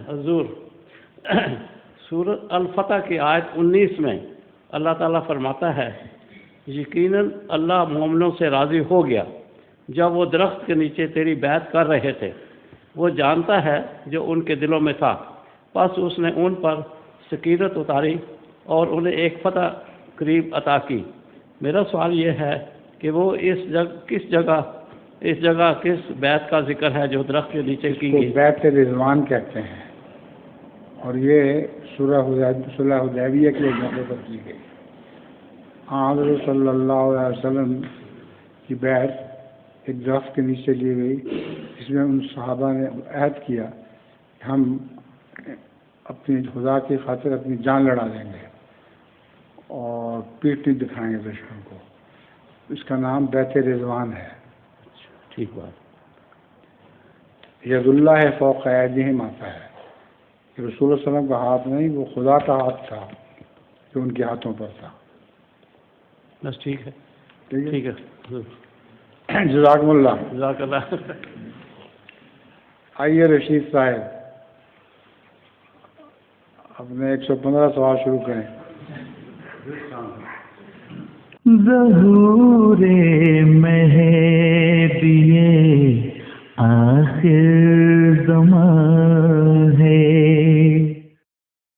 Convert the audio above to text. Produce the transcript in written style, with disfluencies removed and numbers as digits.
حضور سورۃ الفتح کی آیت 19 میں اللہ تعالیٰ فرماتا ہے یقیناً اللہ مومنوں سے راضی ہو گیا جب وہ درخت کے نیچے تیری بیعت کر رہے تھے، وہ جانتا ہے جو ان کے دلوں میں تھا، پس اس نے ان پر سکینت اتاری اور انہیں ایک فتح قریب عطا کی۔ میرا سوال یہ ہے کہ وہ کس جگہ کس بیعت کا ذکر ہے جو درخت کے نیچے کی گئی؟ بیعت رضوان کہتے ہیں، اور یہ صلح حدیبیہ کے موقع پر کی گئی۔ حضرت صلی اللہ علیہ وسلم کی بیعت ایک درخت کے نیچے لی گئی، جس میں ان صحابہ نے عہد کیا کہ ہم اپنی خدا کی خاطر اپنی جان لڑا دیں گے اور پیٹ نہیں دکھائیں گے دشمن کو۔ اس کا نام بیعت رضوان ہے۔ ٹھیک بات۔ ید اللہ فوق ایدیہم آتا ہے کہ رسول اللہ صلی اللہ علیہ وسلم کا ہاتھ نہیں، وہ خدا کا ہاتھ تھا جو ان کے ہاتھوں پر تھا۔ بس ٹھیک ہے، ٹھیک ہے، جزاکم اللہ۔ جزاک اللہ۔ آئیے رشید صاحب اپنے 115 سوال شروع کریں۔ ظہور